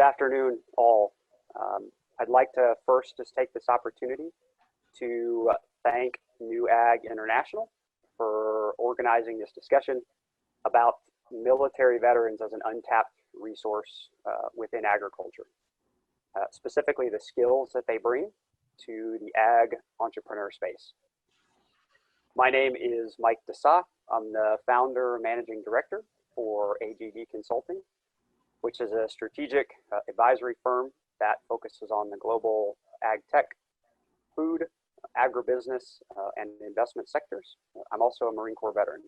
afternoon, all. I'd like to first just take this opportunity to thank New Ag International for organizing this discussion about military veterans as an untapped resource within agriculture, specifically the skills that they bring to the ag entrepreneur space. My name is Mike DeSa. I'm the founder and managing director for AGD Consulting, which is a strategic advisory firm that focuses on the global ag tech, food, agribusiness, and investment sectors. I'm also a Marine Corps veteran.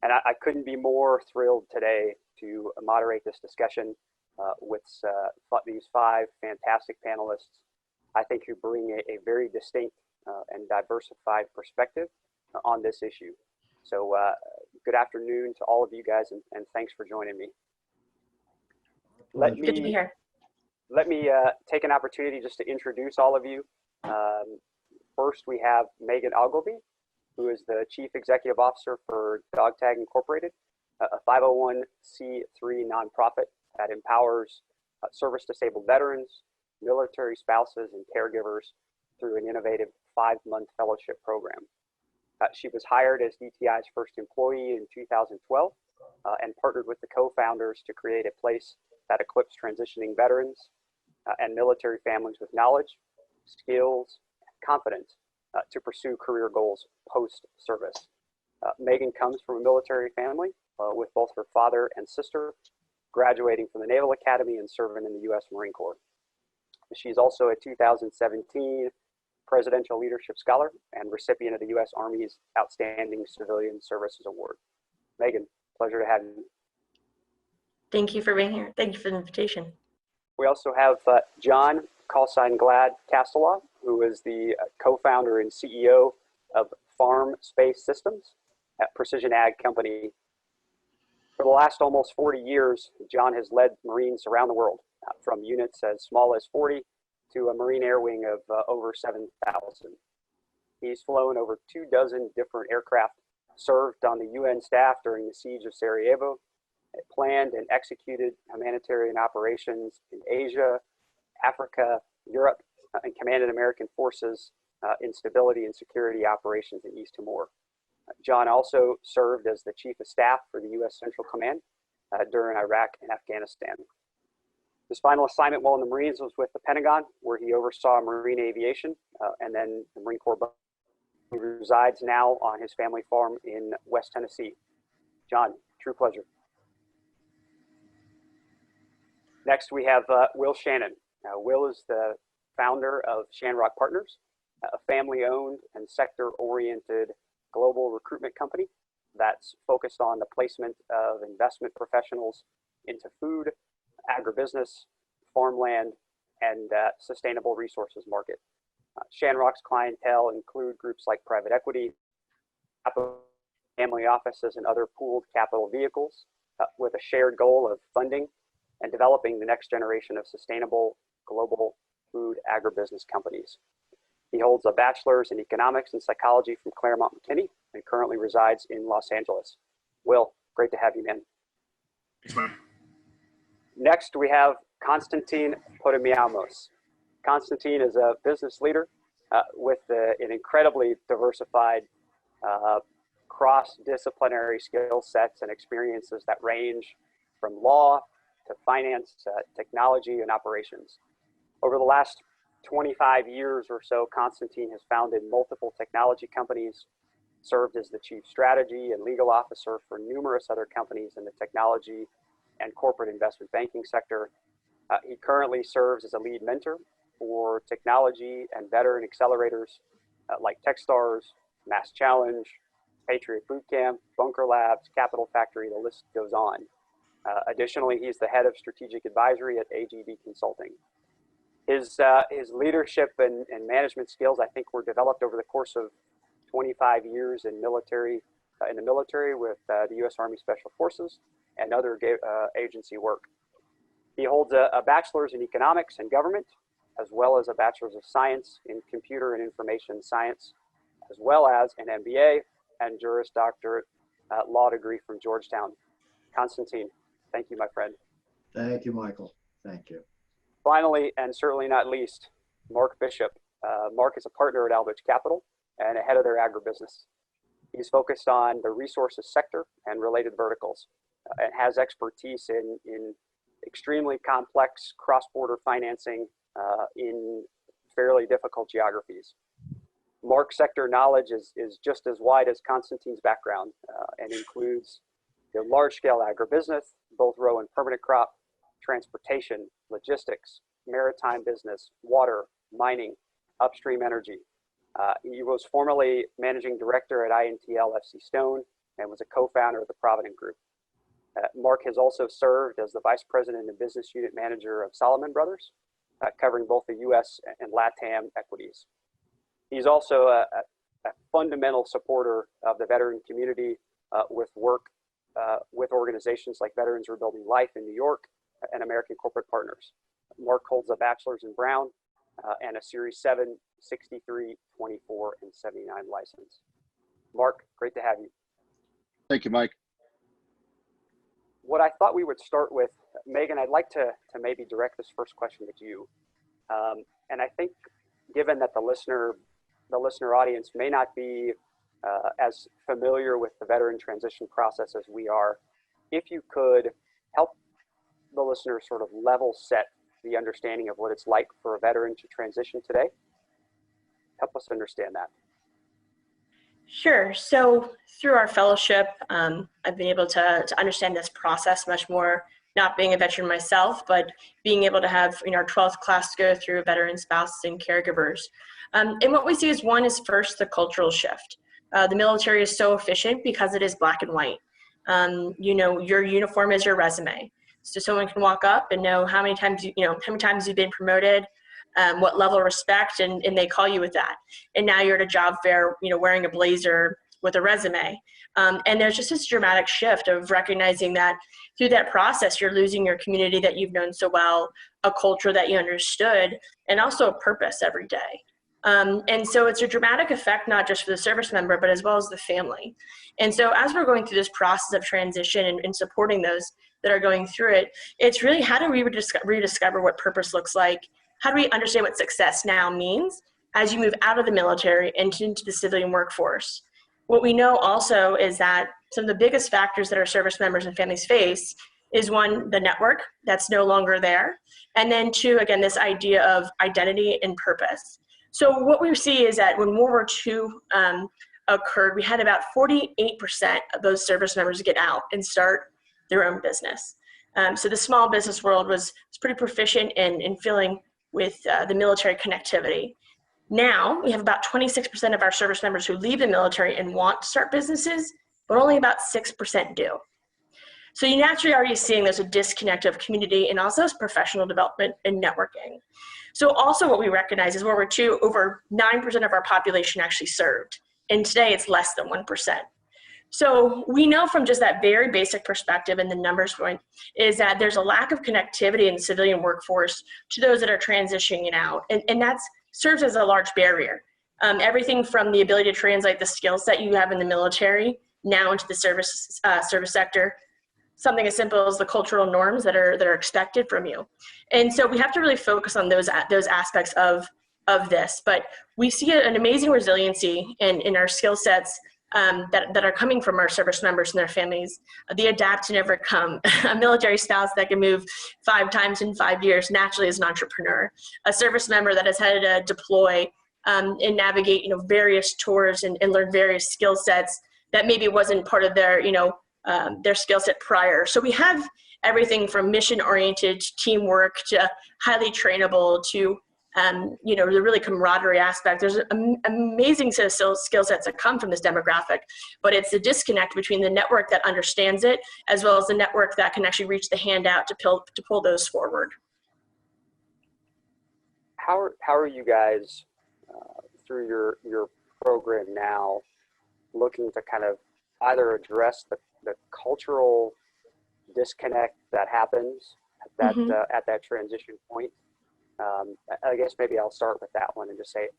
And I couldn't be more thrilled today to moderate this discussion with these five fantastic panelists, I think, who bring a very distinct and diversified perspective on this issue. So good afternoon to all of you guys, and thanks for joining me. Good to be here. Let me take an opportunity just to introduce all of you. First, we have Meghan Ogilvie, who is the Chief Executive Officer for Dog Tag Incorporated, a 501c3 nonprofit that empowers service-disabled veterans, military spouses, and caregivers through an innovative 5-month fellowship program. She was hired as DTI's first employee in 2012 and partnered with the co-founders to create a place that equips transitioning veterans and military families with knowledge, skills, and confidence to pursue career goals post-service. Meghan comes from a military family with both her father and sister graduating from the Naval Academy and serving in the U.S. Marine Corps. She's also a 2017 Presidential Leadership Scholar and recipient of the U.S. Army's Outstanding Civilian Services Award. Meghan, pleasure to have you. Thank you for being here. Thank you for the invitation. We also have John Glad Castellaw, who is the co-founder and CEO of Farmspace Systems, a precision ag company. For the last almost 40 years, John has led Marines around the world, from units as small as 40 to a Marine Air Wing of over 7,000. He's flown over 24 different aircraft, served on the UN staff during the siege of Sarajevo, planned and executed humanitarian operations in Asia, Africa, Europe, and commanded American forces in stability and security operations in East Timor. John also served as the Chief of Staff for the U.S. Central Command during Iraq and Afghanistan. His final assignment while in the Marines was with the Pentagon, where he oversaw Marine aviation and then the Marine Corps. He resides now on his family farm in West Tennessee. John, true pleasure. Next, we have Will Shannon. Will is the founder of Shanrock Partners, a family-owned and sector-oriented global recruitment company that's focused on the placement of investment professionals into food, agribusiness, farmland, and sustainable resources market. Shanrock's clientele include groups like private equity, family offices, and other pooled capital vehicles with a shared goal of funding and developing the next generation of sustainable global food agribusiness companies. He holds a bachelor's in economics and psychology from Claremont McKinney and currently resides in Los Angeles. Will, great to have you, man. Thanks, man. Next, we have Constantine Potamianos. Constantine is a business leader with an incredibly diversified cross-disciplinary skill sets and experiences that range from law to finance, technology, and operations. Over the last 25 years or so, Constantine has founded multiple technology companies, served as the chief strategy and legal officer for numerous other companies in the technology and corporate investment banking sector. He currently serves as a lead mentor for technology and veteran accelerators like Techstars, Mass Challenge, Patriot Bootcamp, Bunker Labs, Capital Factory, the list goes on. Additionally, he's the head of strategic advisory at AGD Consulting. His leadership and management skills, I think, were developed over the course of 25 years in the military with the U.S. Army Special Forces and other agency work. He holds a bachelor's in economics and government, as well as a bachelor's of science in computer and information science, as well as an MBA and Juris Doctorate law degree from Georgetown. Constantine, thank you, my friend. Thank you, Michael. Thank you. Finally, and certainly not least, Mark Bishop. Mark is a partner at Aldwych Capital and a head of their agribusiness. He's focused on the resources sector and related verticals and has expertise in extremely complex cross-border financing in fairly difficult geographies. Mark's sector knowledge is just as wide as Constantine's background and includes large-scale agribusiness, both row and permanent crop, transportation, logistics, maritime business, water, mining, upstream energy. He was formerly managing director at INTL FC Stone and was a co-founder of the Provident Group. Mark has also served as the vice president and business unit manager of Solomon Brothers, covering both the US and LATAM equities. He's also a fundamental supporter of the veteran community with work with organizations like Veterans Rebuilding Life in New York and American Corporate Partners. Mark holds a bachelor's in Brown and a Series 7, 63, 24, and 79 license. Mark, great to have you. Thank you, Mike. What I thought we would start with, Meghan, I'd like to maybe direct this first question at you. And I think given that the listener audience may not be as familiar with the veteran transition process as we are, if you could help the listener sort of level set the understanding of what it's like for a veteran to transition today. Help us understand that. Sure. So through our fellowship, I've been able to understand this process much more, not being a veteran myself, but being able to have our 12th class go through veteran spouses and caregivers. And what we see is one is first the cultural shift. The military is so efficient because it is black and white. Your uniform is your resume. So someone can walk up and know how many times you've been promoted, what level of respect, and they call you with that. And now you're at a job fair, wearing a blazer with a resume. And there's just this dramatic shift of recognizing that through that process, you're losing your community that you've known so well, a culture that you understood, and also a purpose every day. And so it's a dramatic effect, not just for the service member, but as well as the family. And so as we're going through this process of transition and supporting those that are going through it, it's really how do we rediscover what purpose looks like? How do we understand what success now means as you move out of the military and into the civilian workforce? What we know also is that some of the biggest factors that our service members and families face is one, the network that's no longer there. And then two, again, this idea of identity and purpose. So what we see is that when World War II occurred, we had about 48% of those service members get out and start their own business. So the small business world was pretty proficient in filling with the military connectivity. Now we have about 26% of our service members who leave the military and want to start businesses, but only about 6% do. So you naturally already seeing there's a disconnect of community and also professional development and networking. So also what we recognize is World War II, over 9% of our population actually served. And today it's less than 1%. So we know from just that very basic perspective and the numbers point is that there's a lack of connectivity in the civilian workforce to those that are transitioning out. And that serves as a large barrier. Everything from the ability to translate the skills that you have in the military now into the service sector, something as simple as the cultural norms that are expected from you. And so we have to really focus on those aspects of this. But we see an amazing resiliency in our skill sets that are coming from our service members and their families. The adapt and overcome. A military spouse that can move 5 times in 5 years naturally is an entrepreneur. A service member that has had to deploy and navigate various tours and learn various skill sets that maybe wasn't part of their skill set prior. So we have everything from mission-oriented teamwork to highly trainable to the really camaraderie aspect. There's an amazing set of skill sets that come from this demographic, but it's the disconnect between the network that understands it as well as the network that can actually reach the hand out to pull those forward. How are you guys through your program now looking to kind of either address the cultural disconnect that happens at that transition point? I guess maybe I'll start with that one and just say,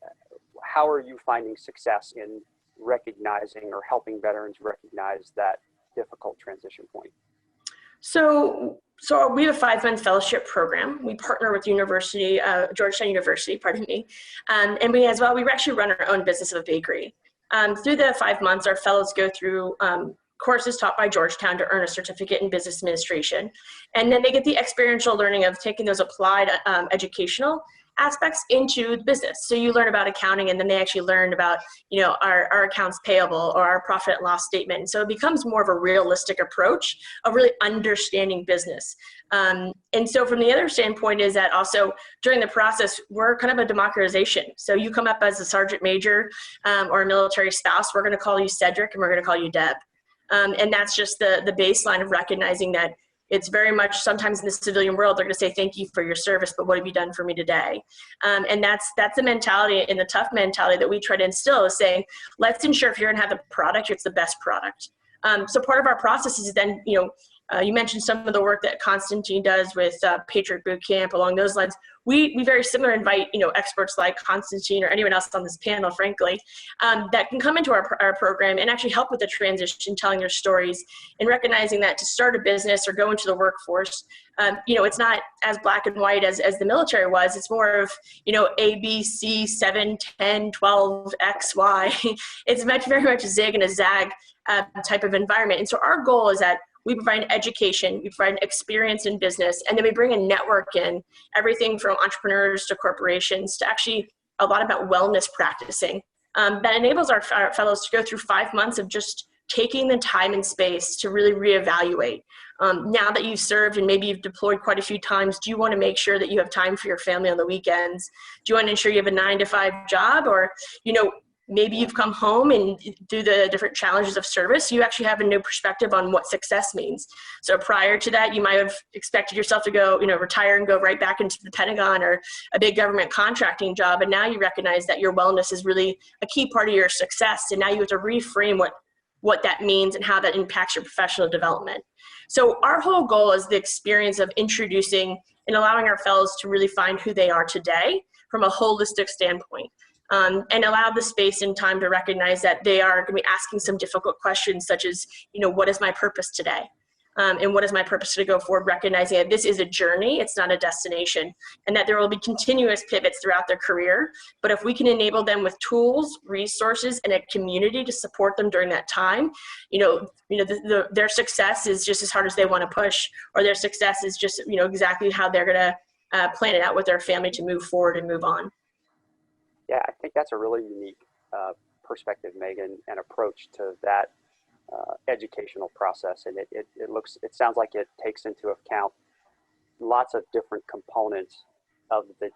how are you finding success in recognizing or helping veterans recognize that difficult transition point? So we have a 5-month fellowship program. We partner with Georgetown University, pardon me. And we actually run our own business of a bakery. Through the 5 months, our fellows go through courses taught by Georgetown to earn a certificate in business administration. And then they get the experiential learning of taking those applied educational aspects into the business. So you learn about accounting, and then they actually learn about, our accounts payable or our profit and loss statement. And so it becomes more of a realistic approach of really understanding business. And so from the other standpoint is that also during the process, we're kind of a democratization. So you come up as a sergeant major or a military spouse, we're going to call you Cedric and we're going to call you Deb. And that's just the baseline of recognizing that it's very much sometimes in the civilian world, they're going to say, thank you for your service, but what have you done for me today? And that's the mentality and the tough mentality that we try to instill, is saying, let's ensure if you're going to have a product, it's the best product. So part of our process is then, you mentioned some of the work that Constantine does with Patriot Boot Camp. Along those lines, we very similar invite experts like Constantine or anyone else on this panel, frankly, that can come into our program and actually help with the transition, telling their stories, and recognizing that to start a business or go into the workforce, it's not as black and white as the military was. It's more of A, B, C, 7, 10, 12, X, Y. It's very much a zig and a zag type of environment. And so our goal is that we provide education, we provide experience in business, and then we bring a network in, everything from entrepreneurs to corporations, to actually a lot about wellness practicing. That enables our fellows to go through 5 months of just taking the time and space to really reevaluate. Now that you've served and maybe you've deployed quite a few times, do you want to make sure that you have time for your family on the weekends? Do you want to ensure you have a 9-to-5 job? Or, maybe you've come home and through the different challenges of service, you actually have a new perspective on what success means. So prior to that, you might have expected yourself to go, retire and go right back into the Pentagon or a big government contracting job. And now you recognize that your wellness is really a key part of your success. And now you have to reframe what that means and how that impacts your professional development. So our whole goal is the experience of introducing and allowing our fellows to really find who they are today from a holistic standpoint. And allow the space and time to recognize that they are going to be asking some difficult questions, such as, what is my purpose today? And what is my purpose to go forward, recognizing that this is a journey, it's not a destination, and that there will be continuous pivots throughout their career. But if we can enable them with tools, resources, and a community to support them during that time, their success is just as hard as they want to push, or their success is just, exactly how they're going to plan it out with their family to move forward and move on. Yeah, I think that's a really unique perspective, Meghan, and approach to that educational process. And it sounds like it takes into account lots of different components of the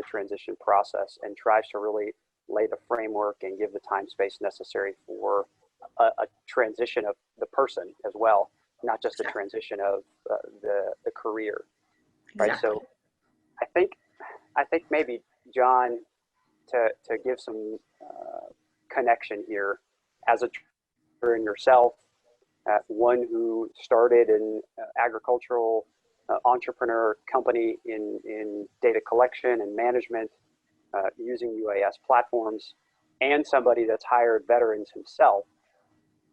transition process, and tries to really lay the framework and give the time space necessary for a transition of the person as well, not just a transition of the career, right? Exactly. So I think maybe John, to give some connection here, as a entrepreneur in yourself, one who started an agricultural entrepreneur company in data collection and management using UAS platforms, and somebody that's hired veterans himself,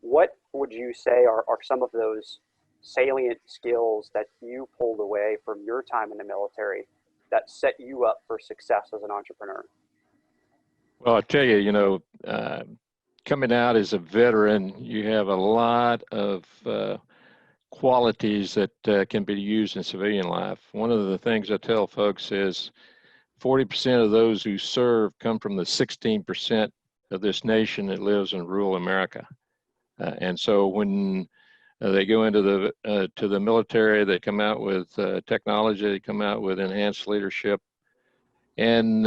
what would you say are some of those salient skills that you pulled away from your time in the military that set you up for success as an entrepreneur? Well, I tell you, coming out as a veteran, you have a lot of qualities that can be used in civilian life. One of the things I tell folks is 40% of those who serve come from the 16% of this nation that lives in rural America. And so when they go into the military, they come out with technology, they come out with enhanced leadership, and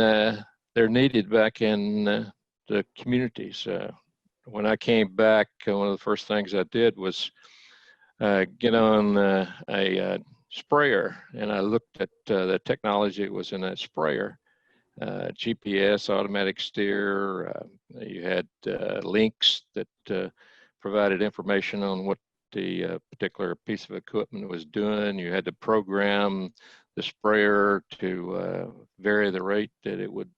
they're needed back in the communities. When I came back, one of the first things I did was get on a sprayer, and I looked at the technology that was in that sprayer. GPS, automatic steer, you had links that provided information on what the particular piece of equipment was doing. You had to program the sprayer to vary the rate that it would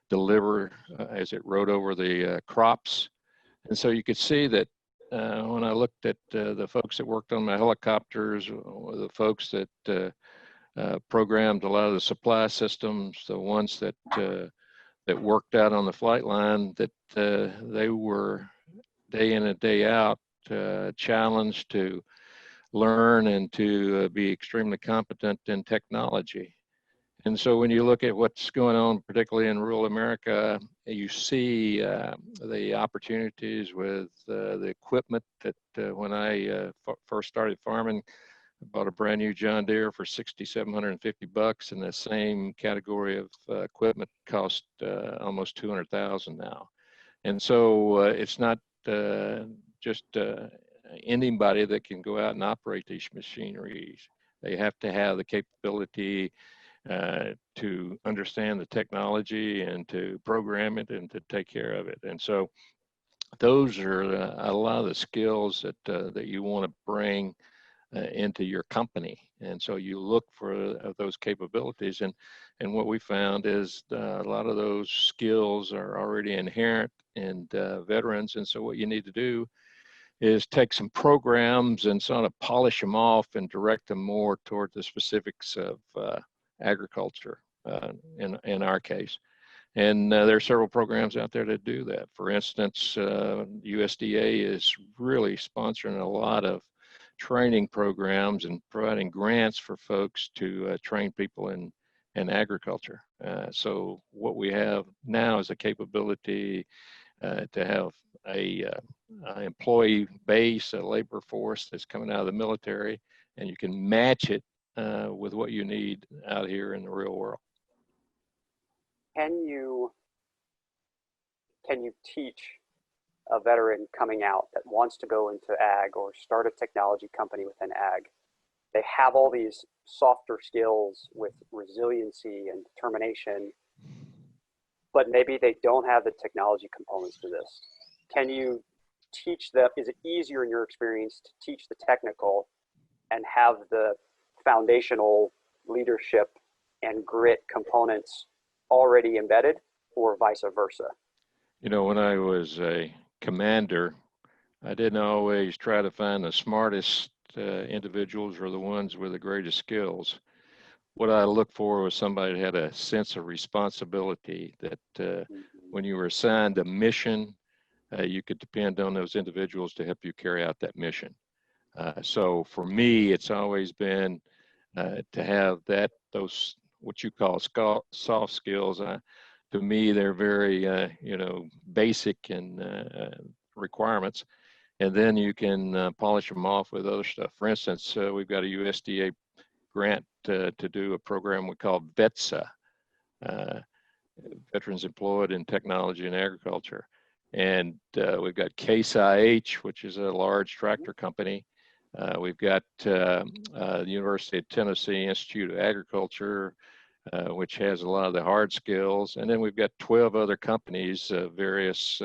deliver as it rode over the crops. And so you could see that when I looked at the folks that worked on my helicopters, the folks that programmed a lot of the supply systems, the ones that worked out on the flight line, that they were day in and day out challenged to learn and to be extremely competent in technology. And so when you look at what's going on, particularly in rural America, you see the opportunities with the equipment that when I first started farming, I bought a brand new John Deere for $6,750, and the same category of equipment cost almost $200,000 now. And so it's not just anybody that can go out and operate these machineries. They have to have the capability to understand the technology and to program it and to take care of it. And so those are a lot of the skills that you want to bring into your company. And so you look for those capabilities. And what we found is a lot of those skills are already inherent in veterans. And so what you need to do is take some programs and sort of polish them off and direct them more toward the specifics of agriculture in our case. And there are several programs out there that do that. For instance, USDA is really sponsoring a lot of training programs and providing grants for folks to train people in agriculture. So what we have now is a capability to have a employee base, a labor force that's coming out of the military, and you can match it with what you need out here in the real world. Can you teach a veteran coming out that wants to go into ag or start a technology company within ag? They have all these softer skills with resiliency and determination, but maybe they don't have the technology components to this. Can you teach them? Is it easier in your experience to teach the technical and have the foundational leadership and grit components already embedded, or vice versa? You know, when I was a commander, I didn't always try to find the smartest individuals or the ones with the greatest skills. What I looked for was somebody that had a sense of responsibility, that when you were assigned a mission, you could depend on those individuals to help you carry out that mission. So for me, it's always been to have those what you call soft skills. To me, they're very basic and requirements, and then you can polish them off with other stuff. For instance, we've got a USDA grant to do a program we call DeSa, Veterans Employed in Technology and Agriculture. And we've got Case IH, which is a large tractor company. We've got the University of Tennessee Institute of Agriculture, which has a lot of the hard skills. And then we've got 12 other companies, various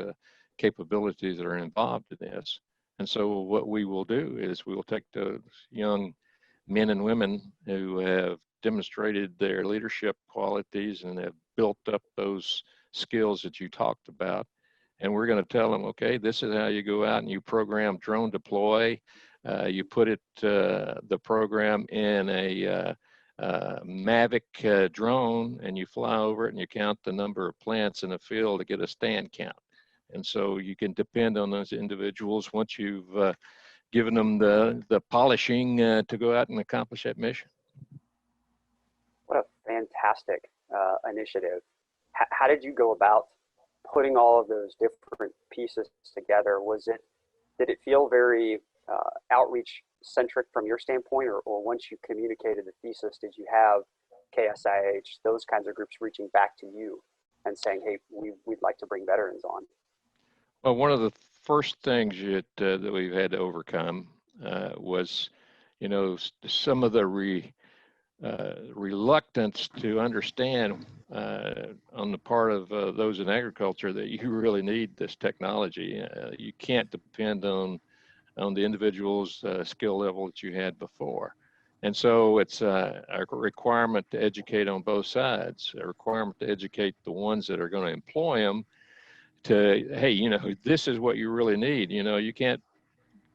capabilities that are involved in this. And so what we will do is we will take those young men and women who have demonstrated their leadership qualities and have built up those skills that you talked about. And we're going to tell them, okay, this is how you go out and you program drone deploy. You put the program in a Mavic drone, and you fly over it and you count the number of plants in the field to get a stand count. And so you can depend on those individuals once you've given them the polishing to go out and accomplish that mission. What a fantastic initiative. How did you go about putting all of those different pieces together? Did it feel very outreach centric from your standpoint, or once you communicated the thesis, did you have KSIH, those kinds of groups reaching back to you and saying, hey, we'd like to bring veterans on? Well, one of the first things that we've had to overcome was, some of the reluctance to understand on the part of those in agriculture that you really need this technology. You can't depend on the individual's skill level that you had before. And so it's a requirement to educate on both sides, a requirement to educate the ones that are going to employ them to, hey, this is what you really need. You can't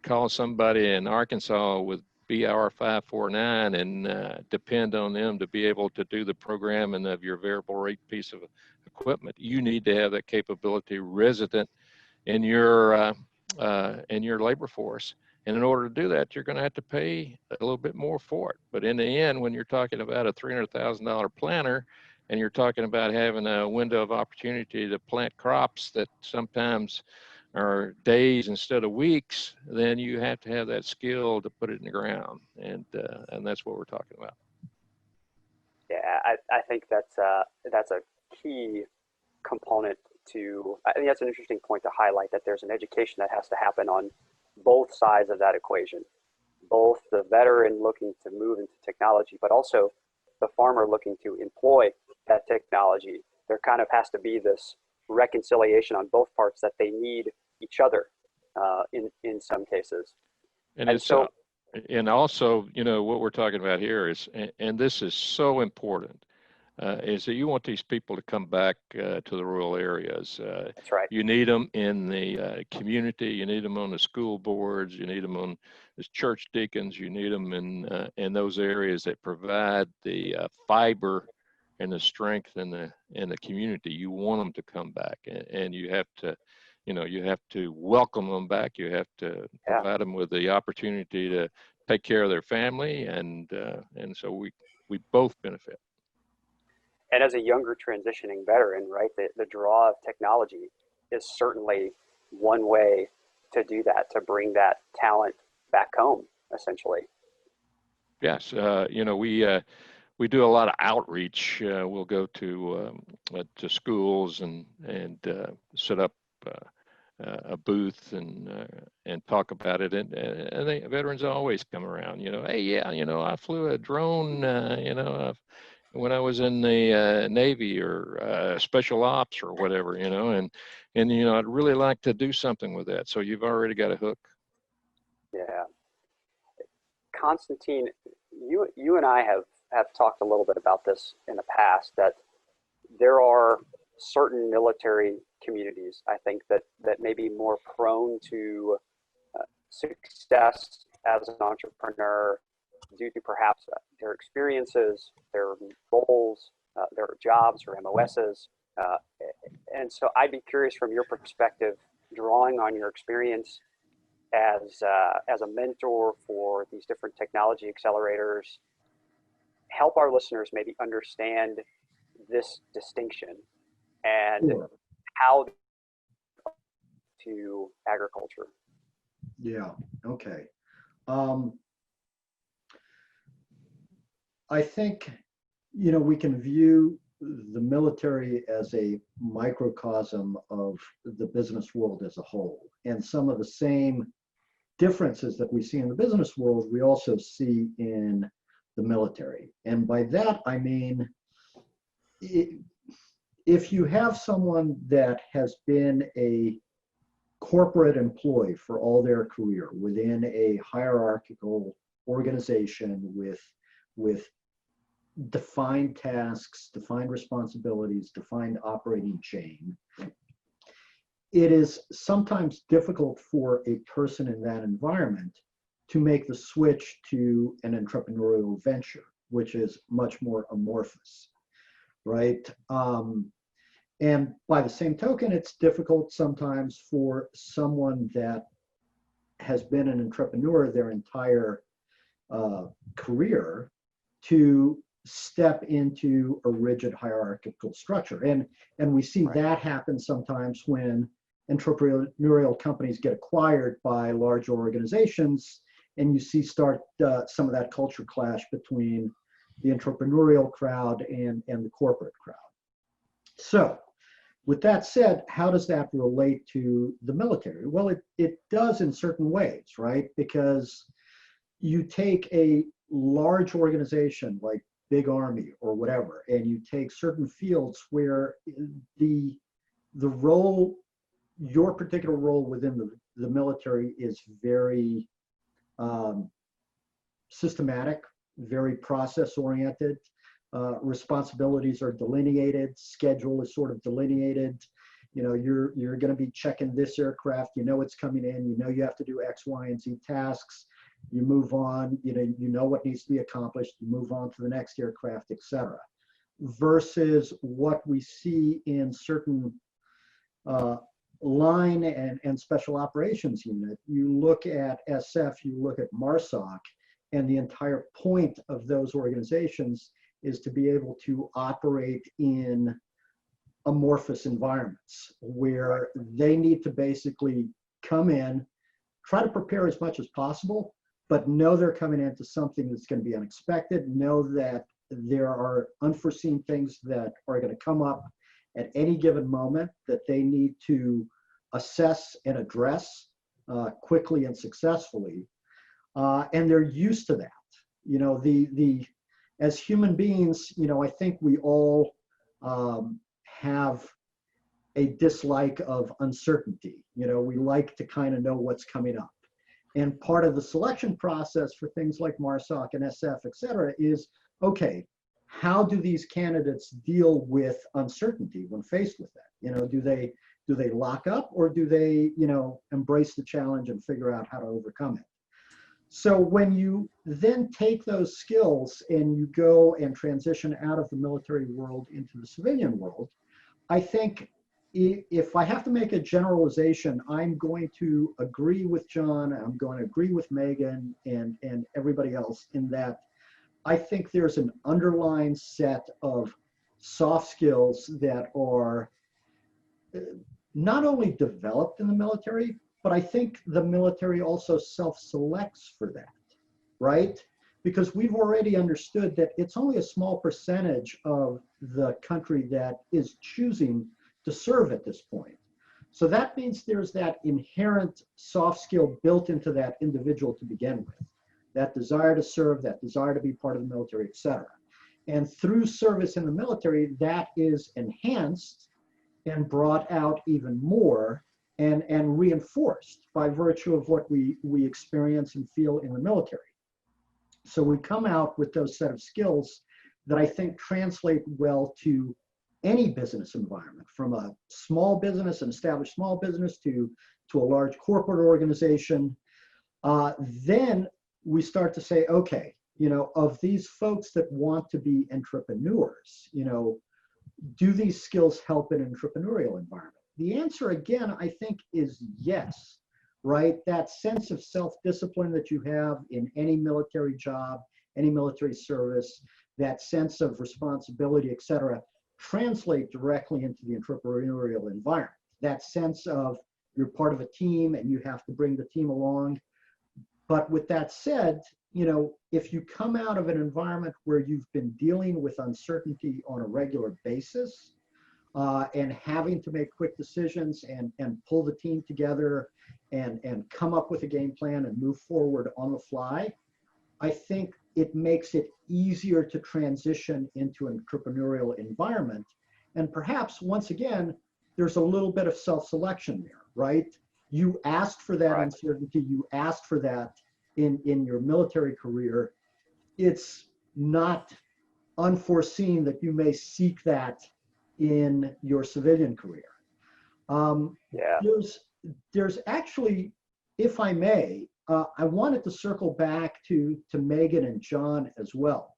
call somebody in Arkansas with BR 549 and depend on them to be able to do the programming of your variable rate piece of equipment. You need to have that capability resident in your labor force. And in order to do that, you're going to have to pay a little bit more for it. But in the end, when you're talking about a $300,000 planter, and you're talking about having a window of opportunity to plant crops that sometimes are days instead of weeks, then you have to have that skill to put it in the ground. And that's what we're talking about. Yeah, I think that's a key component to, I think that's an interesting point to highlight, that there's an education that has to happen on both sides of that equation, both the veteran looking to move into technology, but also the farmer looking to employ that technology. There kind of has to be this reconciliation on both parts, that they need each other in some cases. And it's so, and also, you know, what we're talking about here is, and this is so important, is that you want these people to come back to the rural areas. That's right. You need them in the community. You need them on the school boards. You need them on as church deacons. You need them in those areas that provide the fiber and the strength in the community. You want them to come back, and you have to, you know, you have to welcome them back. You have to provide them with the opportunity to take care of their family, and so we both benefit. And as a younger transitioning veteran, right, the draw of technology is certainly one way to do that, to bring that talent back home, essentially. Yes, you know, we do a lot of outreach. We'll go to schools and set up a booth and talk about it, and the veterans always come around. You know, hey, yeah, you know, I flew a drone. You know, when I was in the Navy or special ops or whatever, you know, and you know, I'd really like to do something with that. So you've already got a hook. Yeah. Constantine, you and I have talked a little bit about this in the past, that there are certain military communities, I think, that may be more prone to success as an entrepreneur due to perhaps their experiences, their roles, their jobs or MOSs. And so I'd be curious, from your perspective, drawing on your experience as a mentor for these different technology accelerators, help our listeners maybe understand this distinction and how to agriculture. Yeah, okay. I think, you know, we can view the military as a microcosm of the business world as a whole. And some of the same differences that we see in the business world, we also see in the military. And by that, I mean, if you have someone that has been a corporate employee for all their career within a hierarchical organization with defined tasks, defined responsibilities, defined operating chain, it is sometimes difficult for a person in that environment to make the switch to an entrepreneurial venture, which is much more amorphous, right? And by the same token, it's difficult sometimes for someone that has been an entrepreneur their entire career to step into a rigid hierarchical structure. And we see that happen sometimes when entrepreneurial companies get acquired by large organizations, and you see some of that culture clash between the entrepreneurial crowd and the corporate crowd. So with that said, how does that relate to the military? Well, it does in certain ways, right? Because you take a large organization like Big Army or whatever, and you take certain fields where the role, your particular role within the military is very systematic, very process oriented. Responsibilities are delineated, schedule is sort of delineated, you're going to be checking this aircraft, it's coming in, you have to do X, Y, and Z tasks. You move on, you know what needs to be accomplished, you move on to the next aircraft, etc. Versus what we see in certain line and special operations unit. You look at SF, you look at MARSOC, and the entire point of those organizations is to be able to operate in amorphous environments where they need to basically come in, try to prepare as much as possible, but know they're coming into something that's going to be unexpected, know that there are unforeseen things that are going to come up at any given moment that they need to assess and address quickly and successfully. And they're used to that. As human beings, I think we all have a dislike of uncertainty. We like to kind of know what's coming up. And part of the selection process for things like MARSOC and SF, et cetera, is, okay, how do these candidates deal with uncertainty when faced with that? Do they lock up, or do they, embrace the challenge and figure out how to overcome it? So when you then take those skills and you go and transition out of the military world into the civilian world, I think if I have to make a generalization, I'm going to agree with John, I'm going to agree with Meghan and everybody else in that I think there's an underlying set of soft skills that are not only developed in the military, but I think the military also self-selects for that, right? Because we've already understood that it's only a small percentage of the country that is choosing to serve at this point. So that means there's that inherent soft skill built into that individual to begin with, that desire to serve, that desire to be part of the military, et cetera. And through service in the military, that is enhanced and brought out even more and reinforced by virtue of what we experience and feel in the military. So we come out with those set of skills that I think translate well to any business environment, from a small business, an established small business, to a large corporate organization. Then we start to say, okay, of these folks that want to be entrepreneurs, do these skills help an entrepreneurial environment? The answer, again, I think is yes, right? That sense of self-discipline that you have in any military job, any military service, that sense of responsibility, et cetera, translate directly into the entrepreneurial environment. That sense of you're part of a team and you have to bring the team along. But with that said, if you come out of an environment where you've been dealing with uncertainty on a regular basis, and having to make quick decisions and pull the team together and come up with a game plan and move forward on the fly, I think it makes it easier to transition into an entrepreneurial environment. And perhaps, once again, there's a little bit of self-selection there, right? You asked for that uncertainty, you asked for that in your military career. It's not unforeseen that you may seek that in your civilian career. There's actually, if I may, I wanted to circle back to Meghan and John as well,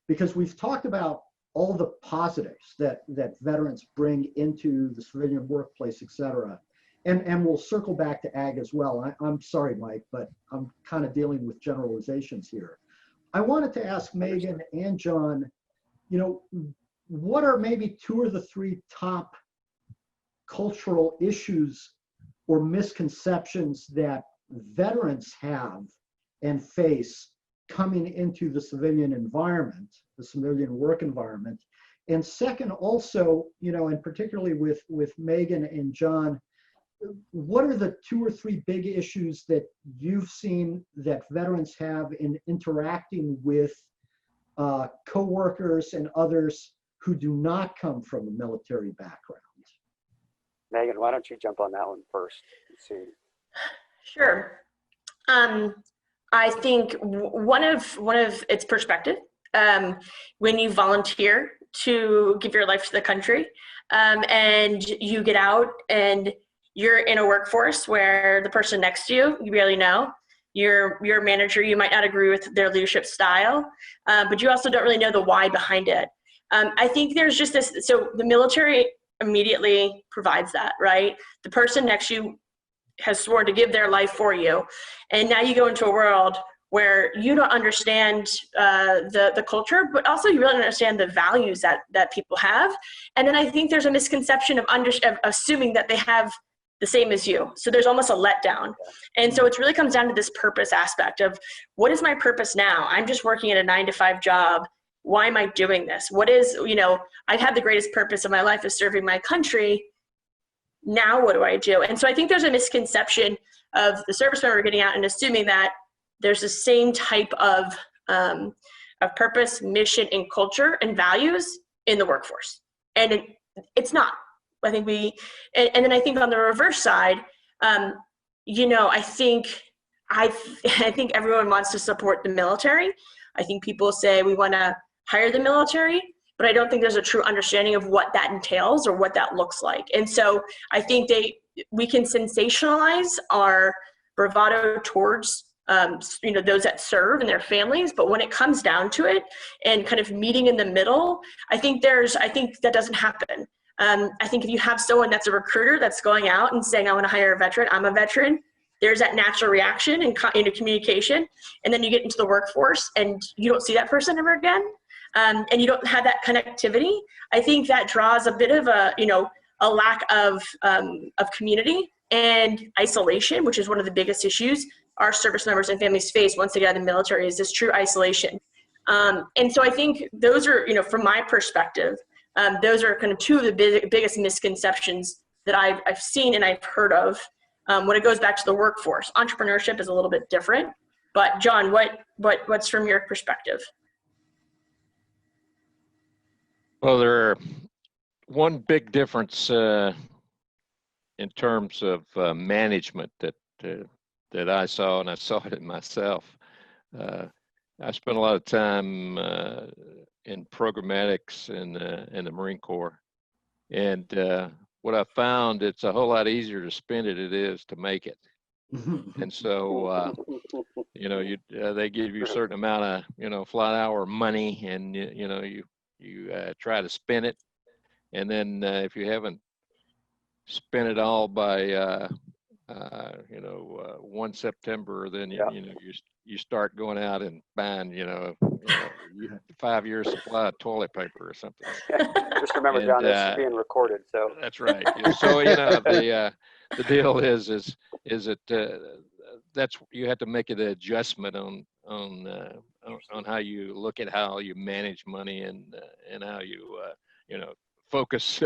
because we've talked about all the positives that veterans bring into the civilian workplace, et cetera. And we'll circle back to ag as well. I'm sorry, Mike, but I'm kind of dealing with generalizations here. I wanted to ask Meghan and John, what are maybe 2 or 3 top cultural issues or misconceptions that veterans have and face coming into the civilian environment, the civilian work environment? And second, also, and particularly with Meghan and John, what are the 2 or 3 big issues that you've seen that veterans have in interacting with coworkers and others who do not come from a military background? Meghan, why don't you jump on that one first? Let's see. Sure. I think one of its perspective, when you volunteer to give your life to the country, and you get out and you're in a workforce where the person next to you, you barely know. Your manager, you might not agree with their leadership style, but you also don't really know the why behind it. I think there's just this, so the military immediately provides that, right? The person next to you has sworn to give their life for you. And now you go into a world where you don't understand the culture, but also you really don't understand the values that people have. And then I think there's a misconception of assuming that they have the same as you. So there's almost a letdown. And so it really comes down to this purpose aspect of, what is my purpose now? I'm just working at a 9-to-5 job. Why am I doing this? What is, I've had the greatest purpose of my life is serving my country. Now what do I do? And so I think there's a misconception of the service member getting out and assuming that there's the same type of purpose, mission, and culture and values in the workforce. And it's not. I think and then I think on the reverse side, I think everyone wants to support the military. I think people say we want to hire the military, but I don't think there's a true understanding of what that entails or what that looks like. And so I think we can sensationalize our bravado towards those that serve and their families, but when it comes down to it and kind of meeting in the middle, I think that doesn't happen. I think if you have someone that's a recruiter that's going out and saying, I want to hire a veteran, I'm a veteran, there's that natural reaction and communication. And then you get into the workforce and you don't see that person ever again. And you don't have that connectivity. I think that draws a bit of a lack of community and isolation, which is one of the biggest issues our service members and families face once they get out of the military, is this true isolation. And so I think those are, from my perspective, those are kind of two of the biggest misconceptions that I've seen and I've heard of when it goes back to the workforce. Entrepreneurship is a little bit different, but John, what's from your perspective? Well, there are one big difference in terms of management that I saw, and I saw it in myself. I spent a lot of time in programmatics in the Marine Corps, and what I found, it's a whole lot easier to spend it than it is to make it. And so they give you a certain amount of flight hour money, and you try to spend it, and then if you haven't spent it all by 1 September, then you start going out and buying 5 years supply of toilet paper or something. Just remember, John, this is being recorded, so that's right. So the deal is that that's, you have to make an adjustment on how you look at how you manage money and how you focus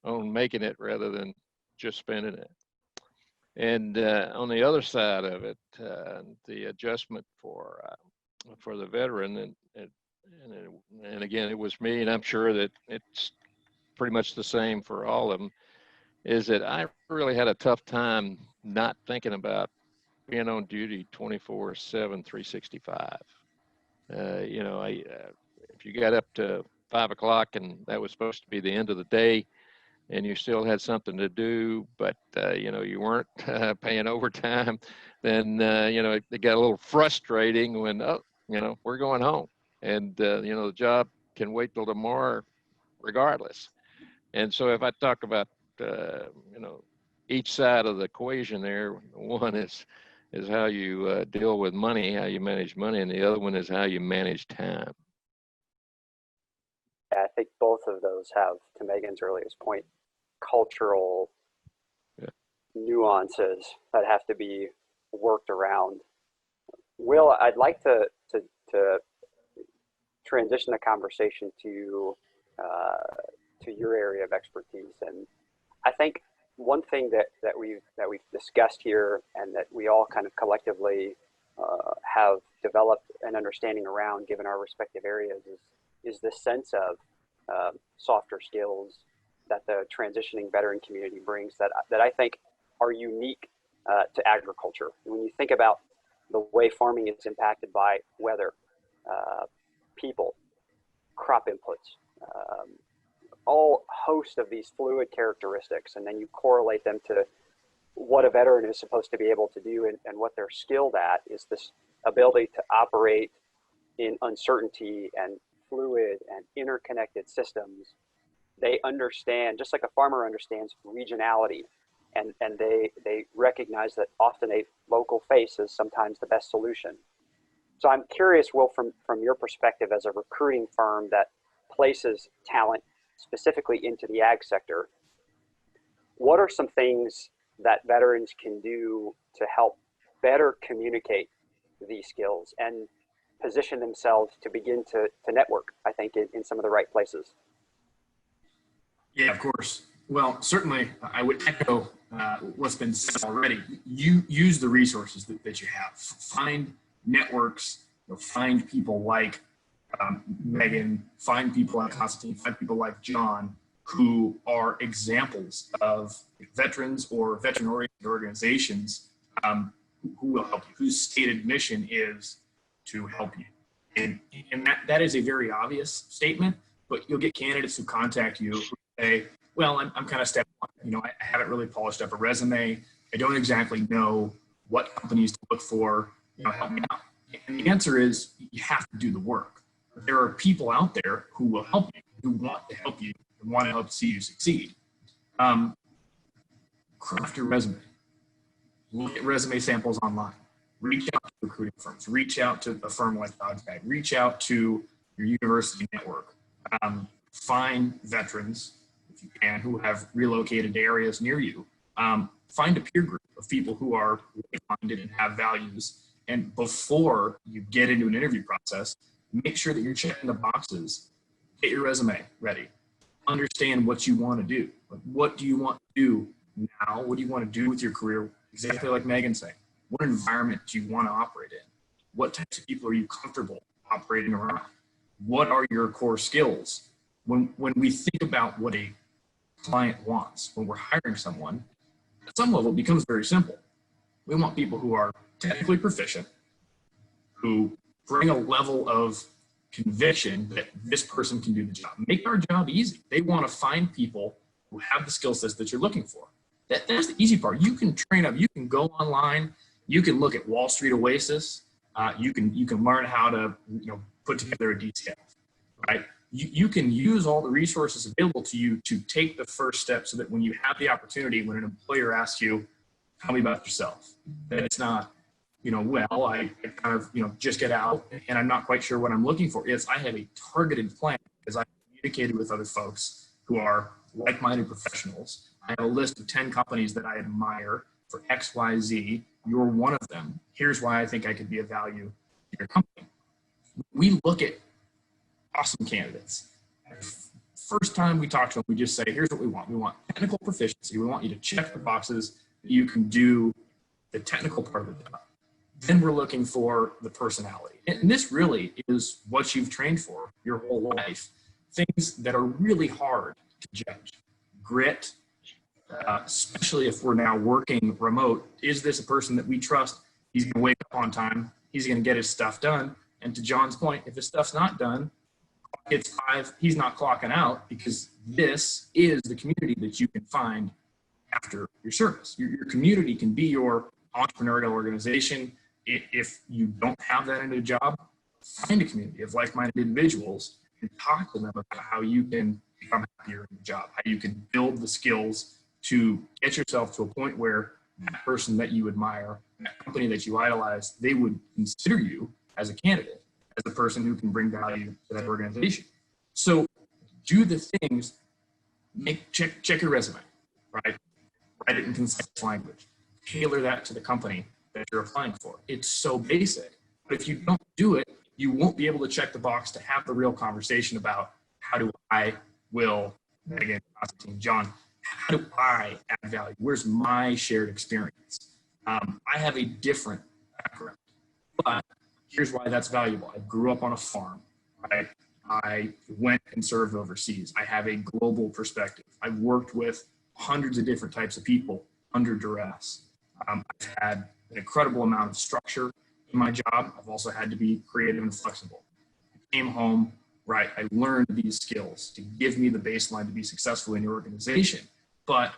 on making it rather than just spending it. And on the other side of it, the adjustment for the veteran, and again, it was me, and I'm sure that it's pretty much the same for all of them, is that I really had a tough time not thinking about being on duty 24/7, 365. If you got up to 5 o'clock and that was supposed to be the end of the day, and you still had something to do, but you weren't paying overtime, then it got a little frustrating when we're going home, and the job can wait till tomorrow regardless. And so if I talk about each side of the equation there, one is how you deal with money, how you manage money, and the other one is how you manage time. I think both of those have, to Megan's earliest point, cultural nuances that have to be worked around. Will, I'd like to transition the conversation to your area of expertise, and I think one thing that we've discussed here and that we all kind of collectively have developed an understanding around, given our respective areas, is this sense of softer skills that the transitioning veteran community brings that I think are unique to agriculture. When you think about the way farming is impacted by weather, people, crop inputs, all host of these fluid characteristics, and then you correlate them to what a veteran is supposed to be able to do and what they're skilled at is this ability to operate in uncertainty and fluid and interconnected systems. They understand, just like a farmer understands regionality, and they recognize that often a local face is sometimes the best solution. So I'm curious, Will, from your perspective as a recruiting firm that places talent specifically into the ag sector, what are some things that veterans can do to help better communicate these skills and position themselves to begin to network, I think, in some of the right places? Yeah, of course. Well, certainly I would echo what's been said already. You use the resources that you have. Find networks, find people like Meghan, find people like Constantine, find people like John, who are examples of veterans or veteran-oriented organizations who will help you, whose stated mission is to help you. And that is a very obvious statement, but you'll get candidates who contact you who say, well, I'm kind of step one. I haven't really polished up a resume. I don't exactly know what companies to look for. Help me out. And the answer is you have to do the work. There are people out there who will help you, who want to help you, and want to help see you succeed. Craft your resume. Look at resume samples online. Reach out to recruiting firms. Reach out to a firm like Aldwych. Reach out to your university network. Find veterans, if you can, who have relocated to areas near you. Find a peer group of people who are like-minded and have values. And before you get into an interview process, make sure that you're checking the boxes. Get your resume ready. Understand what you want to do. What do you want to do now? What do you want to do with your career? Exactly like Meghan saying. What environment do you want to operate in? What types of people are you comfortable operating around? What are your core skills? When we think about what a client wants, when we're hiring someone, at some level it becomes very simple. We want people who are technically proficient, who bring a level of conviction that this person can do the job. Make our job easy. They want to find people who have the skill sets that you're looking for. That's the easy part. You can train up. You can go online. You can look at Wall Street Oasis. You can learn how to put together a detail, right? You can use all the resources available to you to take the first step so that when you have the opportunity, when an employer asks you, tell me about yourself, that it's not, well, I kind of, just get out and I'm not quite sure what I'm looking for. It's I have a targeted plan because I've communicated with other folks who are like-minded professionals. I have a list of 10 companies that I admire for X, Y, Z. You're one of them. Here's why I think I could be of value to your company. We look at awesome candidates. First time we talk to them, we just say, here's what we want. We want technical proficiency. We want you to check the boxes that you can do the technical part of the job. Then we're looking for the personality. And this really is what you've trained for your whole life. Things that are really hard to judge. Grit, especially if we're now working remote. Is this a person that we trust? He's going to wake up on time. He's going to get his stuff done. And to John's point, if his stuff's not done, it's 5, he's not clocking out, because this is the community that you can find after your service. Your community can be your entrepreneurial organization. If you don't have that in a job, find a community of like-minded individuals and talk to them about how you can become happier in your job, how you can build the skills to get yourself to a point where that person that you admire, that company that you idolize, they would consider you as a candidate, as a person who can bring value to that organization. So do the things, check your resume, right? Write it in concise language. Tailor that to the company that you're applying for. It's so basic. But if you don't do it, you won't be able to check the box to have the real conversation about how do I, Will, Meghan, Constantine, John, how do I add value? Where's my shared experience? I have a different background, but here's why that's valuable. I grew up on a farm, right? I went and served overseas. I have a global perspective. I've worked with hundreds of different types of people under duress. I've had an incredible amount of structure in my job. I've also had to be creative and flexible. I came home right? I learned these skills to give me the baseline to be successful in your organization. But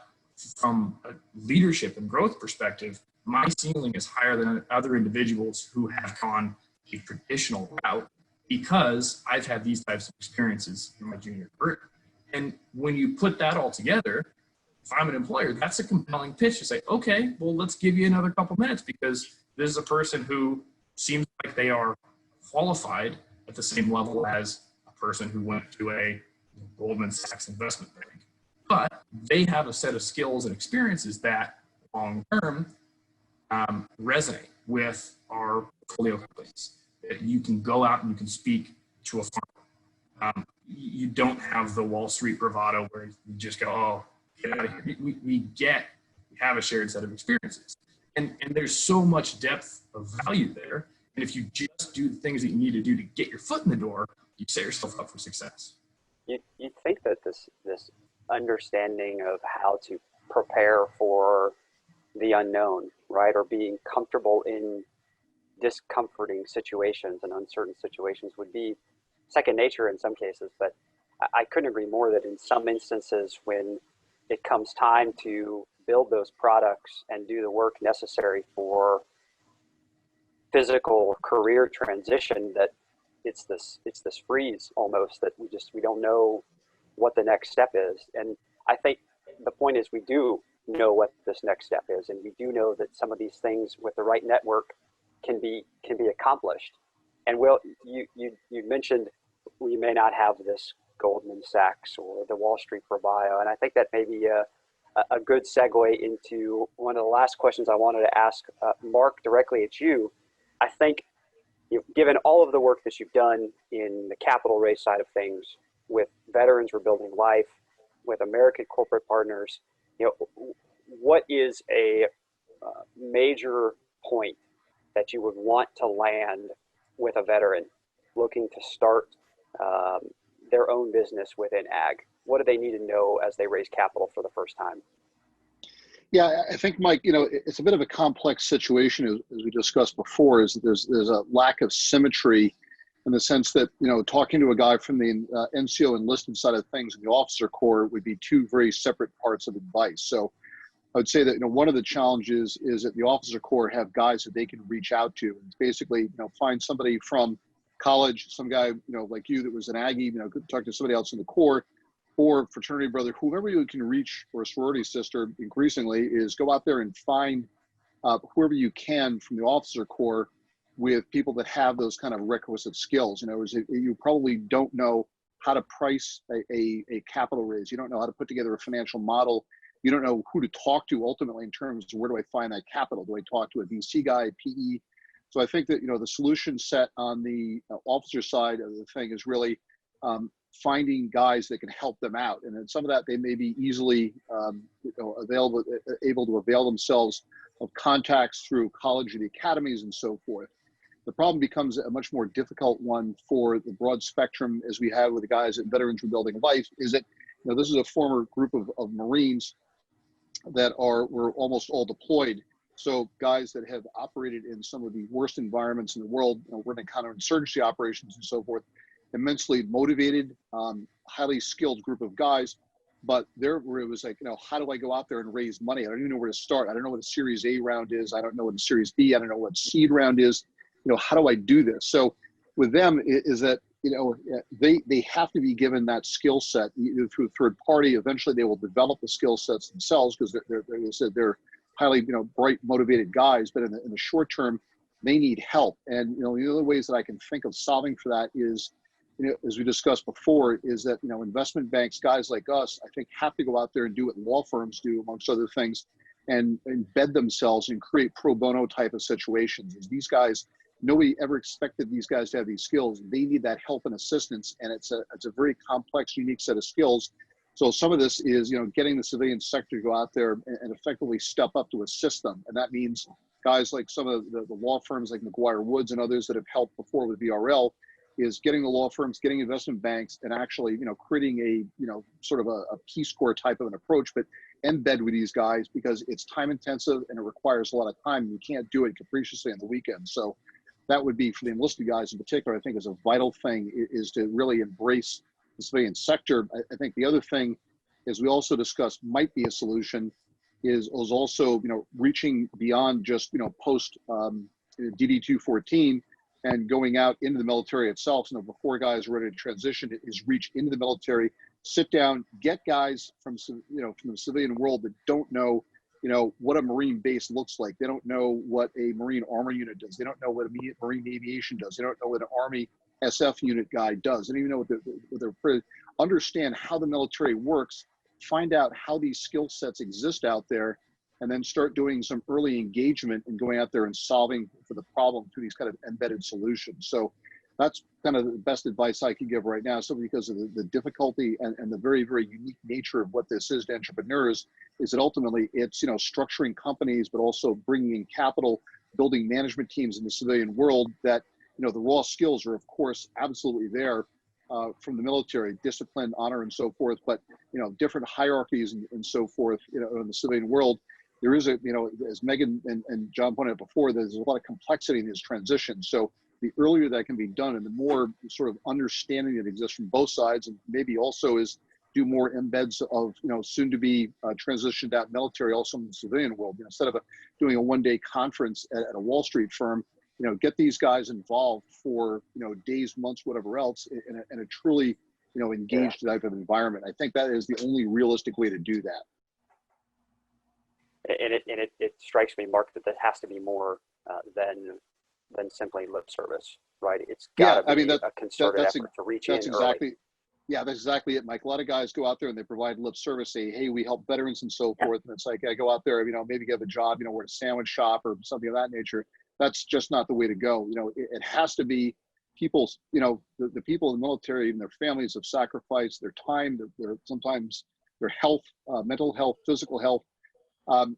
from a leadership and growth perspective, my ceiling is higher than other individuals who have gone a traditional route because I've had these types of experiences in my junior career. And when you put that all together, if I'm an employer, that's a compelling pitch to say, okay, well, let's give you another couple minutes because this is a person who seems like they are qualified at the same level as a person who went to a Goldman Sachs investment bank. But they have a set of skills and experiences that long-term resonate with our portfolio companies. That you can go out and you can speak to a farmer. You don't have the Wall Street bravado where you just go, oh, get out of here. We have a shared set of experiences. And there's so much depth of value there. And if you just do the things that you need to do to get your foot in the door, you set yourself up for success. You think that this understanding of how to prepare for the unknown, right, or being comfortable in discomforting situations and uncertain situations would be second nature in some cases, but I couldn't agree more that in some instances when it comes time to build those products and do the work necessary for physical career transition, that it's this freeze almost that we don't know what the next step is. And I think the point is we do know what this next step is, and we do know that some of these things with the right network can be accomplished. And Will, you mentioned we may not have this Goldman Sachs or the Wall Street for bio, and I think that may be a good segue into one of the last questions I wanted to ask Mark directly at you. I think, given all of the work that you've done in the capital raise side of things with Veterans Rebuilding Life, with American corporate partners, what is a major point that you would want to land with a veteran looking to start their own business within ag? What do they need to know as they raise capital for the first time? Yeah, I think, Mike, it's a bit of a complex situation as we discussed before. Is there's a lack of symmetry in the sense that talking to a guy from the NCO enlisted side of things and the officer corps would be two very separate parts of advice. So I would say that one of the challenges is that the officer corps have guys that they can reach out to and basically find somebody from college, some guy like you that was an Aggie, talk to somebody else in the corps, or fraternity brother, whoever you can reach, or a sorority sister increasingly, is go out there and find whoever you can from the officer corps with people that have those kind of requisite skills. You probably don't know how to price a capital raise. You don't know how to put together a financial model. You don't know who to talk to ultimately in terms of where do I find that capital? Do I talk to a VC guy, PE? So I think that, the solution set on the officer side of the thing is really finding guys that can help them out. And then some of that, they may be easily able to avail themselves of contacts through college and academies and so forth. The problem becomes a much more difficult one for the broad spectrum, as we have with the guys at Veterans Rebuilding Life, is that this is a former group of Marines that were almost all deployed. So guys that have operated in some of the worst environments in the world, we're in counterinsurgency operations and so forth, immensely motivated, highly skilled group of guys. But there where it was like, how do I go out there and raise money? I don't even know where to start. I don't know what a Series A round is. I don't know what a Series B. I don't know what seed round is. How do I do this? So with them is that, they have to be given that skill set either through a third party. Eventually they will develop the skill sets themselves because they're highly, bright, motivated guys. But in the short term, they need help. And, the other ways that I can think of solving for that is, as we discussed before, is that, investment banks, guys like us, I think have to go out there and do what law firms do, amongst other things, and embed themselves and create pro bono type of situations. As these guys, nobody ever expected these guys to have these skills. They need that help and assistance. And it's a very complex, unique set of skills. So some of this is, getting the civilian sector to go out there and effectively step up to assist them. And that means guys like some of the law firms like McGuire Woods and others that have helped before with VRL, is getting the law firms, getting investment banks, and actually, creating a, sort of a Peace Corps type of an approach, but embed with these guys because it's time intensive and it requires a lot of time. You can't do it capriciously on the weekend. So that would be for the enlisted guys in particular, I think is a vital thing, is to really embrace the civilian sector. I think the other thing, as we also discussed, might be a solution is also, reaching beyond just, post DD 214 and going out into the military itself. So before guys are ready to transition, is reach into the military, sit down, get guys from, from the civilian world that don't know, what a Marine base looks like. They don't know what a Marine armor unit does. They don't know what a Marine aviation does. They don't know what an Army SF unit guy does. They don't even know what they're understand how the military works, find out how these skill sets exist out there, and then start doing some early engagement and going out there and solving for the problem through these kind of embedded solutions. So that's kind of the best advice I can give right now. So because of the difficulty and the very, very unique nature of what this is to entrepreneurs, is that ultimately it's, structuring companies, but also bringing in capital, building management teams in the civilian world that, the raw skills are, of course, absolutely there from the military, discipline, honor, and so forth. But, different hierarchies and so forth, in the civilian world, there is a, as Meghan and John pointed out before, there's a lot of complexity in this transition. So the earlier that can be done and the more sort of understanding that exists from both sides, and maybe also is do more embeds of, soon to be transitioned out military also in the civilian world. Instead of doing a one-day conference at a Wall Street firm, get these guys involved for, days, months, whatever else, in a truly, engaged type of environment. I think that is the only realistic way to do that. And it strikes me, Mark, that has to be more than simply lip service, right? It's got to be a concerted effort to reach in early. Yeah, that's exactly it, Mike. A lot of guys go out there and they provide lip service, say, hey, we help veterans and so forth. And it's like, I go out there, maybe get a job, work a sandwich shop or something of that nature. That's just not the way to go. It has to be people's, the people in the military and their families have sacrificed their time, their sometimes their health, mental health, physical health.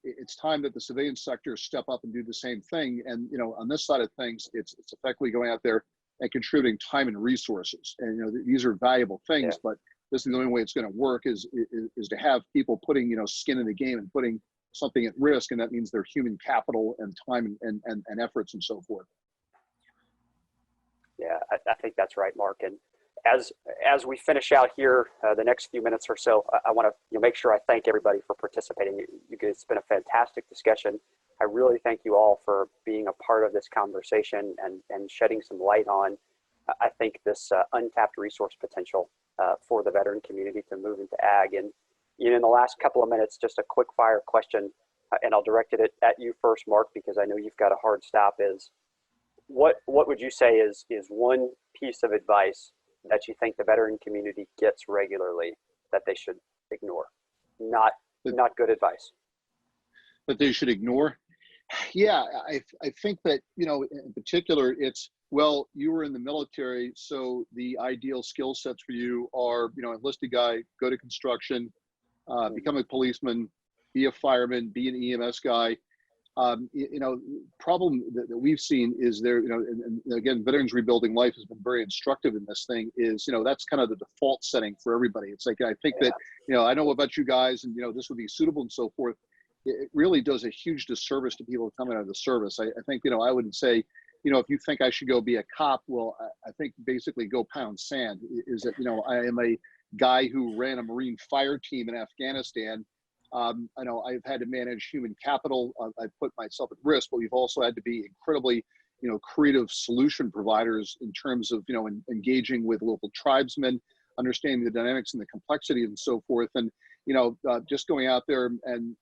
It's time that the civilian sector step up and do the same thing. And, on this side of things, it's effectively going out there and contributing time and resources. And, these are valuable things, but this is the only way it's going to work is to have people putting, skin in the game and putting something at risk. And that means their human capital and time and efforts and so forth. Yeah, I think that's right, Mark. And as we finish out here, the next few minutes or so, I want to make sure I thank everybody for participating. You guys, it's been a fantastic discussion. I really thank you all for being a part of this conversation and shedding some light on, I think, this untapped resource potential for the veteran community to move into ag. And in the last couple of minutes, just a quick fire question, and I'll direct it at you first, Mark, because I know you've got a hard stop. Is what would you say is one piece of advice that you think the veteran community gets regularly that they should ignore? Not good advice. That they should ignore? Yeah, I think that, in particular, it's, well, you were in the military, so the ideal skill sets for you are, enlisted guy, go to construction, become a policeman, be a fireman, be an EMS guy. Problem that we've seen is there, and again, Veterans Rebuilding Life has been very instructive in this thing is, that's kind of the default setting for everybody. It's like, I think that, I know about you guys and, this would be suitable and so forth. It really does a huge disservice to people coming out of the service. I think, I would say, if you think I should go be a cop, well, I think basically go pound sand. Is that, I am a guy who ran a Marine fire team in Afghanistan. I know I've had to manage human capital. I've put myself at risk, but we've also had to be incredibly, creative solution providers in terms of, engaging with local tribesmen, understanding the dynamics and the complexity and so forth. And, just going out there and,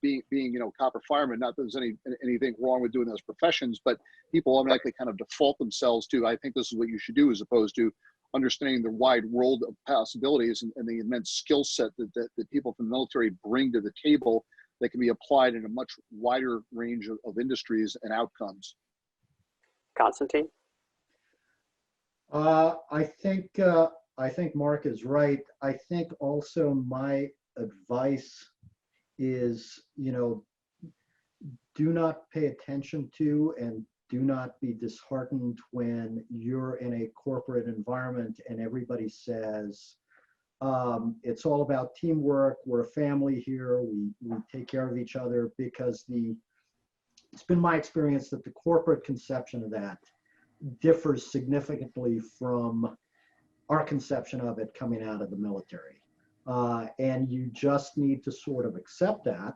being, copper fireman, not that there's anything wrong with doing those professions, but people automatically kind of default themselves to, I think this is what you should do, as opposed to understanding the wide world of possibilities and the immense skill set that people from the military bring to the table that can be applied in a much wider range of industries and outcomes. Constantine? I think Mark is right. I think also my advice is, do not pay attention to and do not be disheartened when you're in a corporate environment and everybody says, it's all about teamwork, we're a family here, we take care of each other, because it's been my experience that the corporate conception of that differs significantly from our conception of it coming out of the military. And you just need to sort of accept that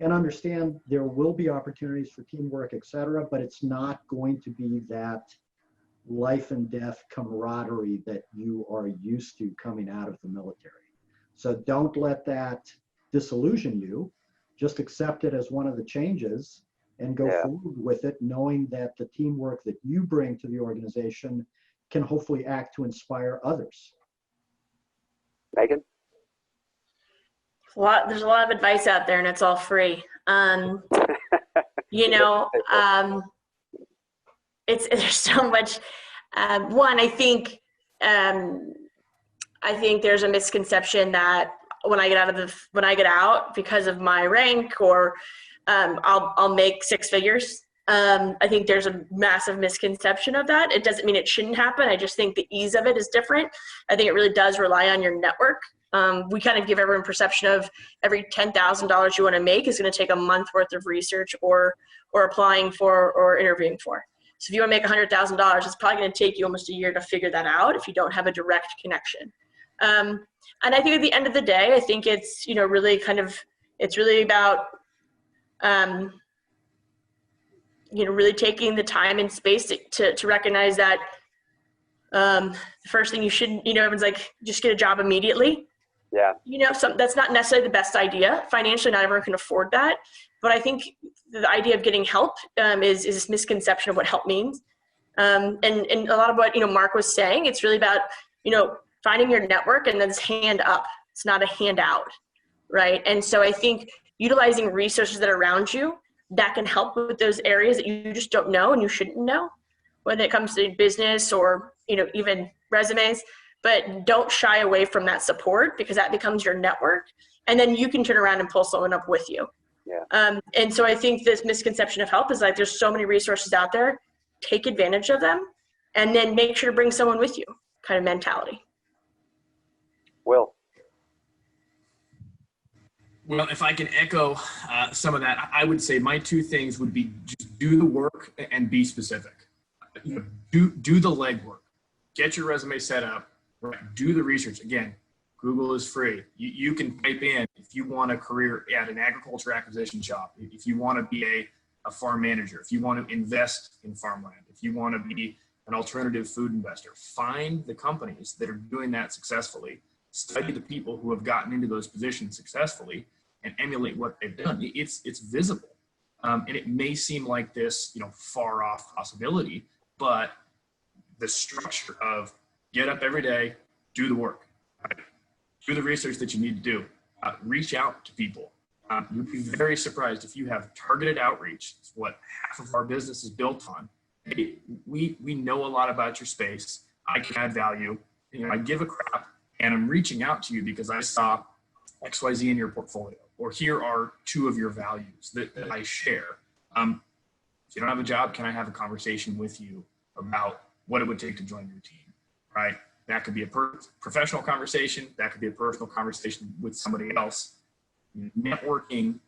and understand there will be opportunities for teamwork, et cetera, but it's not going to be that life and death camaraderie that you are used to coming out of the military. So don't let that disillusion you. Just accept it as one of the changes and go forward with it, knowing that the teamwork that you bring to the organization can hopefully act to inspire others. Meghan? There's a lot of advice out there, and it's all free. You know, there's so much. One, I think there's a misconception that when I get out because of my rank, or I'll make six figures. I think there's a massive misconception of that. It doesn't mean it shouldn't happen. I just think the ease of it is different. I think it really does rely on your network. We kind of give everyone perception of every $10,000 you want to make is going to take a month worth of research or applying for or interviewing for. So if you want to make $100,000, it's probably going to take you almost a year to figure that out if you don't have a direct connection. And I think at the end of the day, I think it's, you know, it's really about, you know, really taking the time and space to recognize that the first thing you shouldn't, you know, everyone's like, just get a job immediately. Yeah. You know, that's not necessarily the best idea. Financially, not everyone can afford that. But I think the idea of getting help is this misconception of what help means. And a lot of what, you know, Mark was saying, it's really about, you know, finding your network, and then it's hand up. It's not a handout, right? And so I think utilizing resources that are around you that can help with those areas that you just don't know and you shouldn't know, whether it comes to business or, you know, even resumes. But don't shy away from that support, because that becomes your network, and then you can turn around and pull someone up with you. Yeah. And so I think this misconception of help is like, there's so many resources out there, take advantage of them, and then make sure to bring someone with you, kind of mentality. Will? Well, if I can echo some of that, I would say my two things would be just do the work and be specific. You know, do the legwork, get your resume set up, right? Do the research. Again, Google is free. You can type in if you want a career at an agriculture acquisition shop, if you want to be a farm manager, if you want to invest in farmland, if you want to be an alternative food investor, find the companies that are doing that successfully, study the people who have gotten into those positions successfully, and emulate what they've done. It's visible. And it may seem like this, you know, far off possibility, but the structure of get up every day, do the work, right? Do the research that you need to do, reach out to people. You'd be very surprised if you have targeted outreach. It's what half of our business is built on. Hey, we know a lot about your space. I can add value. You know, I give a crap, and I'm reaching out to you because I saw XYZ in your portfolio, or here are two of your values that I share. If you don't have a job, can I have a conversation with you about what it would take to join your team, right? That could be a professional conversation. That could be a personal conversation with somebody else. Networking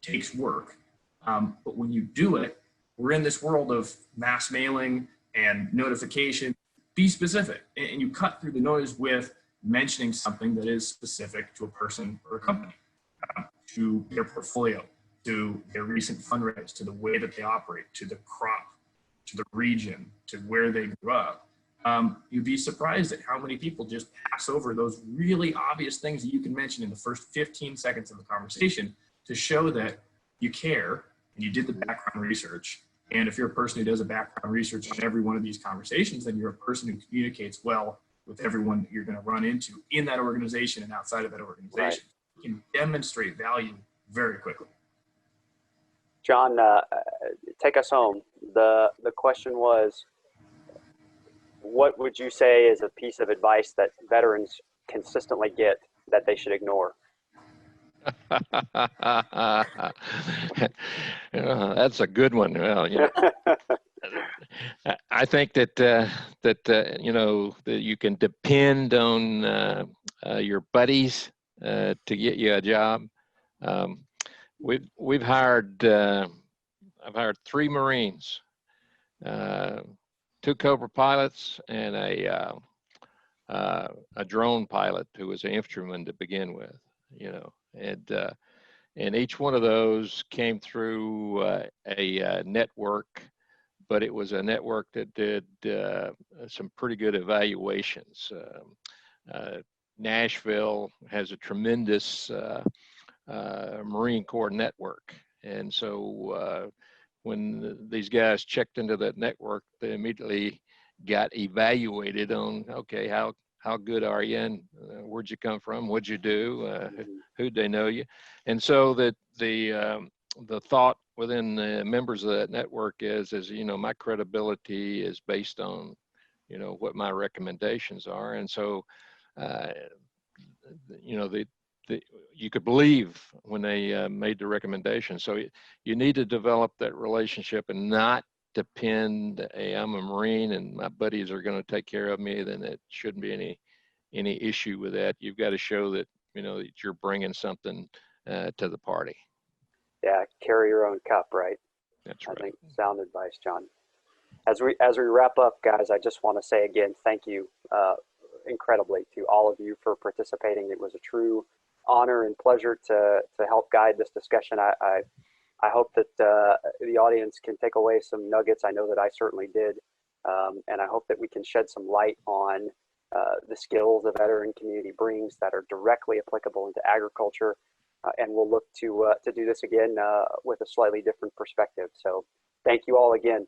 takes work, but when you do it, we're in this world of mass mailing and notification. Be specific, and you cut through the noise with mentioning something that is specific to a person or a company, to their portfolio, to their recent fundraise, to the way that they operate, to the crop, to the region, to where they grew up. You'd be surprised at how many people just pass over those really obvious things that you can mention in the first 15 seconds of the conversation to show that you care and you did the background research. And if you're a person who does a background research on every one of these conversations, then you're a person who communicates well with everyone that you're going to run into in that organization and outside of that organization. Right. You can demonstrate value very quickly. John, take us home. The question was, what would you say is a piece of advice that veterans consistently get that they should ignore? That's a good one. Well, you know, I think that you know, that you can depend on your buddies to get you a job. I've hired 3 Marines 2 Cobra pilots and a drone pilot who was an infantryman to begin with, you know, and each one of those came through a network, but it was a network that did some pretty good evaluations. Nashville has a tremendous Marine Corps network, and so when these guys checked into that network, they immediately got evaluated on, okay, how good are you, and where'd you come from, what'd you do, who'd they know you, and so that the thought within the members of that network is you know, my credibility is based on, you know, what my recommendations are, and so you know, you could believe when they made the recommendation. So you need to develop that relationship and not depend, hey, I'm a Marine and my buddies are going to take care of me, then it shouldn't be any issue with that. You've got to show that, you know, that you're bringing something to the party. Yeah, carry your own cup, right? That's right. I think sound advice, John. As we wrap up, guys, I just want to say again, thank you incredibly to all of you for participating. It was a true honor and pleasure to help guide this discussion. I hope that the audience can take away some nuggets. I know that I certainly did. And I hope that we can shed some light on the skills the veteran community brings that are directly applicable into agriculture. And we'll look to do this again with a slightly different perspective. So thank you all again.